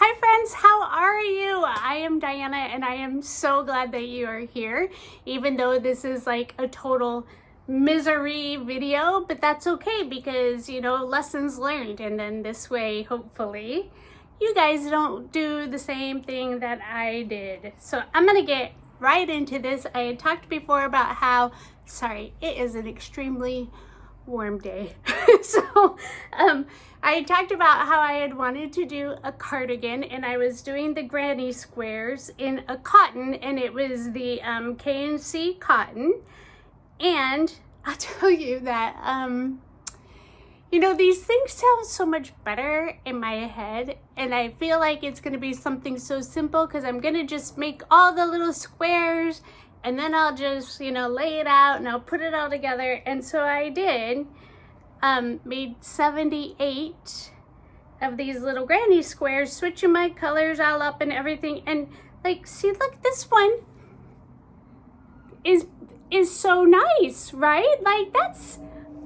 Hi friends, how are you? I am Diana and I am so glad that you are here, even though this is like a total misery video, but that's okay because, lessons learned, and then this way, hopefully, you guys don't do the same thing that I did. So I'm gonna get right into this. I had talked before about how, it is an extremely warm day. I talked about how I had wanted to do a cardigan, and I was doing the granny squares in a cotton, and it was the K&C cotton. And I'll tell you that these things sound so much better in my head, and I feel like it's going to be something so simple because I'm going to just make all the little squares and then I'll just, lay it out and I'll put it all together. And so I did, made 78 of these little granny squares, switching my colors all up and everything. And see, look, this one is so nice, right?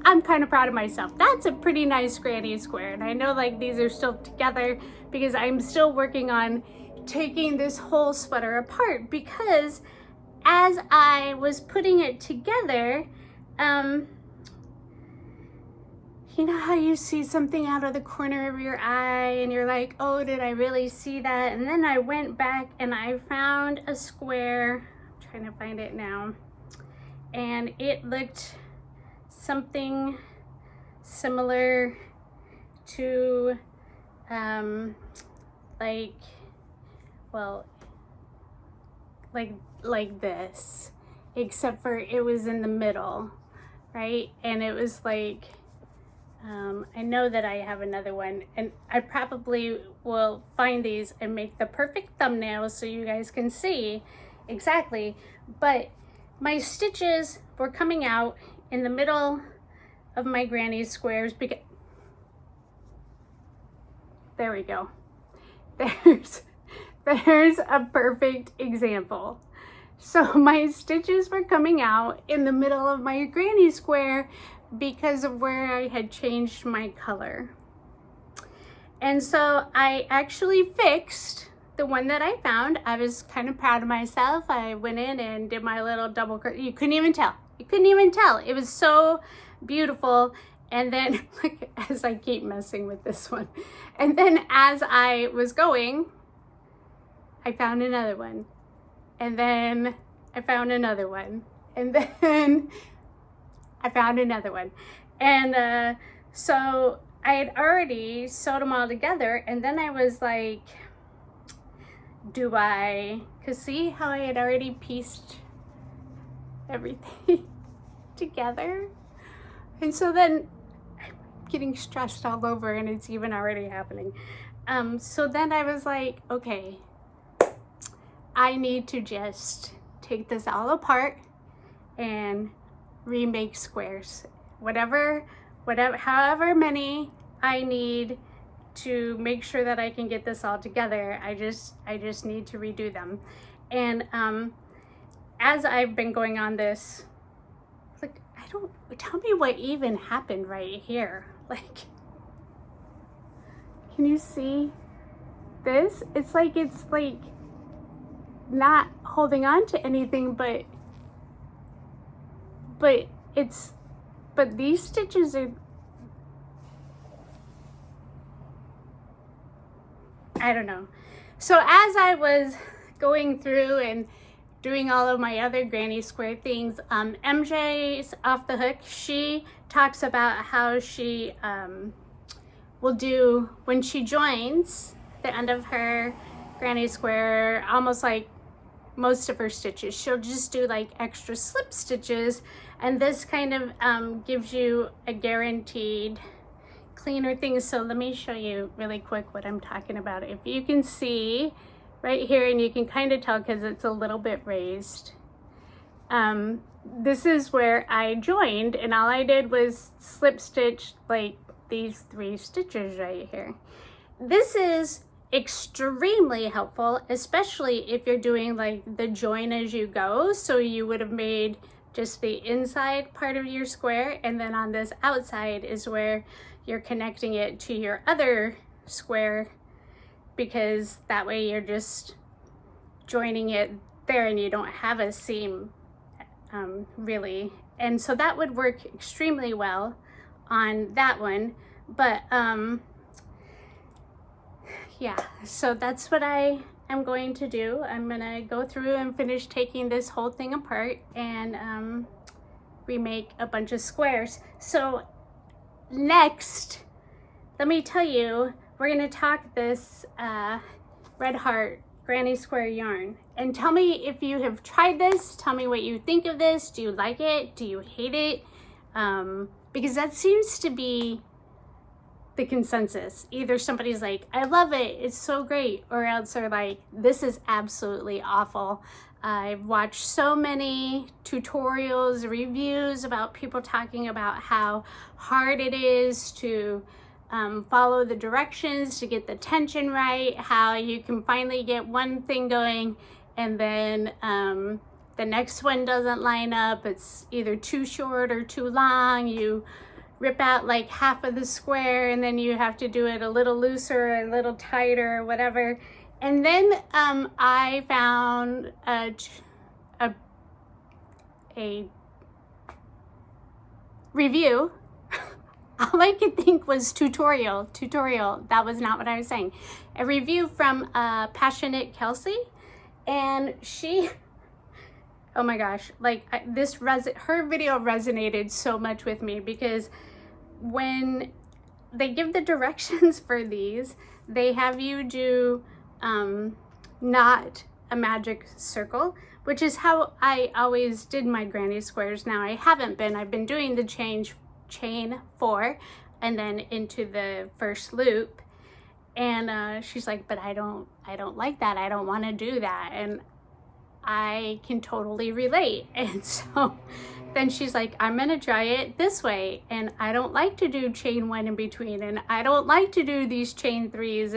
I'm kind of proud of myself. That's a pretty nice granny square. And I know these are still together because I'm still working on taking this whole sweater apart, because as I was putting it together, you know how you see something out of the corner of your eye and you're like, oh, did I really see that? And then I went back and I found a square. I'm trying to find it now. And it looked something similar to like this, except for it was in the middle, right? And it was I know that I have another one, and I probably will find these and make the perfect thumbnail so you guys can see exactly. But my stitches were coming out in the middle of my granny squares because there we go. There's a perfect example. So my stitches were coming out in the middle of my granny square because of where I had changed my color. And so I actually fixed the one that I found. I was kind of proud of myself. I went in and did my little double crochet. You couldn't even tell. It was so beautiful. And then look, as I keep messing with this one. And then as I was going, I found another one. And then I found another one. And then I found another one. And so I had already sewed them all together. And then I was like, because see how I had already pieced everything together? And so then I'm getting stressed all over, and it's even already happening. So then I was like, okay, I need to just take this all apart and remake squares, however many I need to make sure that I can get this all together. I just need to redo them. And as I've been going on this, tell me what even happened right here. Can you see this? It's not holding on to anything, but these stitches are, I don't know. So as I was going through and doing all of my other granny square things, MJ's Off the Hook, she talks about how she will do, when she joins the end of her granny square, almost like most of her stitches, she'll just do extra slip stitches, and this kind of gives you a guaranteed cleaner thing. So let me show you really quick what I'm talking about. If you can see right here, and you can kind of tell because it's a little bit raised, this is where I joined, and all I did was slip stitch these 3 stitches right here. This is extremely helpful, especially if you're doing the join as you go. So you would have made just the inside part of your square, and then on this outside is where you're connecting it to your other square, because that way you're just joining it there and you don't have a seam really. And so that would work extremely well on that one. But yeah, so that's what I am going to do. I'm gonna go through and finish taking this whole thing apart and remake a bunch of squares. So next, let me tell you, we're gonna talk this Red Heart Granny Square yarn. And tell me if you have tried this. Tell me what you think of this. Do you like it? Do you hate it? Because that seems to be the consensus. Either somebody's like, I love it, it's so great, or else they're like, this is absolutely awful. I've watched so many tutorials, reviews about people talking about how hard it is to follow the directions to get the tension right, how you can finally get one thing going and then the next one doesn't line up. It's either too short or too long. You rip out like half of the square and then you have to do it a little looser, a little tighter, or whatever. And then I found a review. All I could think was tutorial. That was not what I was saying. A review from Passionate Kelsey, and she, oh my gosh, like her video resonated so much with me, because when they give the directions for these, they have you do not a magic circle, which is how I always did my granny squares. Now I haven't been. I've been doing the chain 4 and then into the first loop. And she's like, but I don't like that. I don't want to do that. And I can totally relate. And so then she's like, I'm gonna try it this way, and I don't like to do chain 1 in between, and I don't like to do these chain 3s,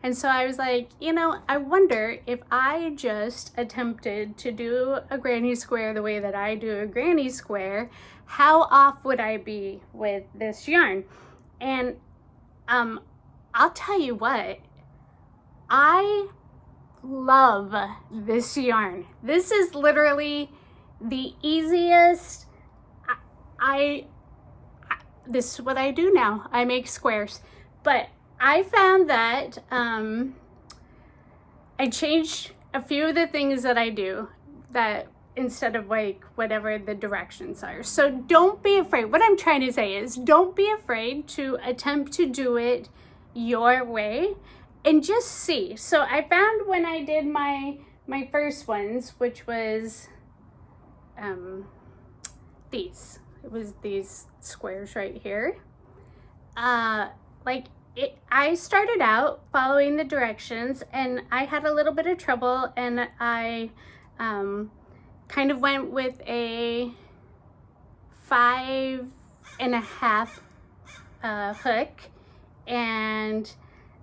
and so I was like, you know, I wonder if I just attempted to do a granny square the way that I do a granny square, how off would I be with this yarn? And I'll tell you what, I love this yarn. This is literally the easiest. This is what I do now. I make squares. But I found that I changed a few of the things that I do, that instead of like whatever the directions are. So don't be afraid. What I'm trying to say is, don't be afraid to attempt to do it your way and just see. So I found when I did my first ones, which was these. It was these squares right here. I started out following the directions and I had a little bit of trouble, and I kind of went with a 5.5 hook, and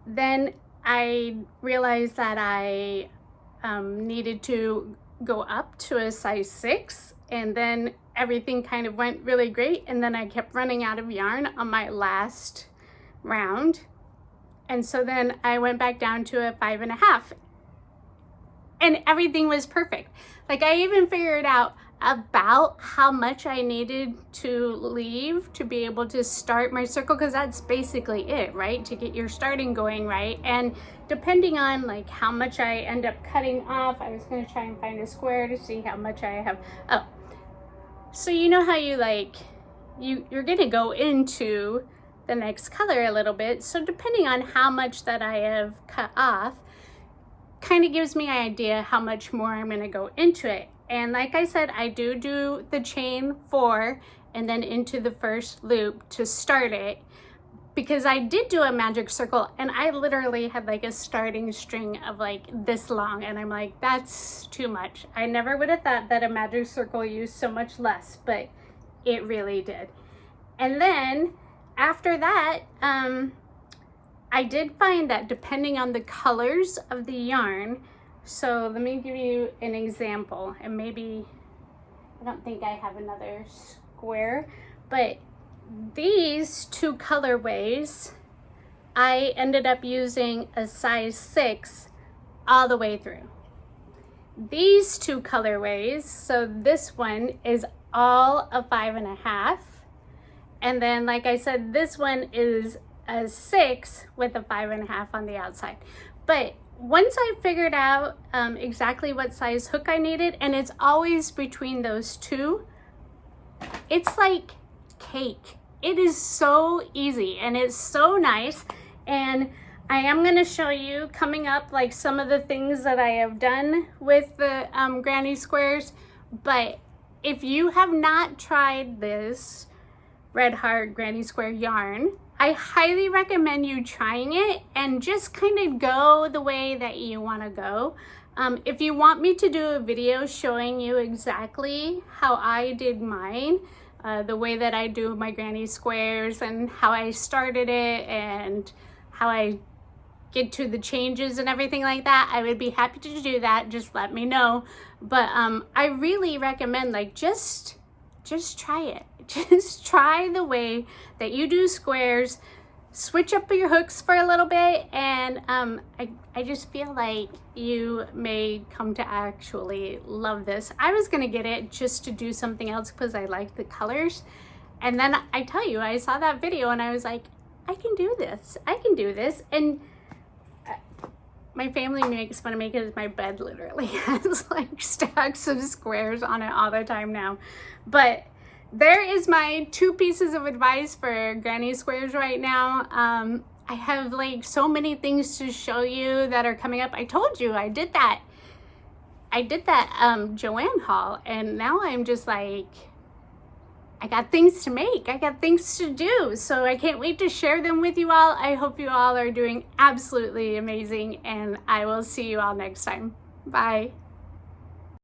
then I realized that I needed to go up to a size 6, and then everything kind of went really great, and then I kept running out of yarn on my last round, and so then I went back down to a 5.5, and everything was perfect. Like, I even figured out about how much I needed to leave to be able to start my circle, because that's basically it, right? To get your starting going right. And depending on like how much I end up cutting off, I was going to try and find a square to see how much I have. Oh, so you know how you like, you're going to go into the next color a little bit. So depending on how much that I have cut off, kind of gives me an idea how much more I'm going to go into it. And like I said, I do the chain 4 and then into the first loop to start it, because I did do a magic circle and I literally had like a starting string of like this long, and I'm like, that's too much. I never would have thought that a magic circle used so much less, but it really did. And then after that, I did find that depending on the colors of the yarn, so let me give you an example, and maybe, I don't think I have another square, but these two colorways, I ended up using a size 6 all the way through. These two colorways, so this one is all a 5.5, and then like I said, this one is a 6 with a 5.5 on the outside. But once I figured out exactly what size hook I needed, and it's always between those two, it's like cake. It is so easy and it's so nice. And I am going to show you coming up like some of the things that I have done with the granny squares. But if you have not tried this Red Heart granny square yarn, I highly recommend you trying it and just kind of go the way that you want to go. If you want me to do a video showing you exactly how I did mine, the way that I do my granny squares and how I started it and how I get to the changes and everything like that, I would be happy to do that. Just let me know. But I really recommend, like, just try it. Just try the way that you do squares. Switch up your hooks for a little bit, and I just feel like you may come to actually love this. I was gonna get it just to do something else because I like the colors, and then I tell you, I saw that video and I was like, I can do this. I can do this. And my family makes fun of me because my bed literally has like stacks of squares on it all the time now. But there is my 2 pieces of advice for granny squares right now. I have like so many things to show you that are coming up. I told you I did that Joann haul, and now I'm just like, I got things to make. I got things to do. So I can't wait to share them with you all. I hope you all are doing absolutely amazing, and I will see you all next time. Bye.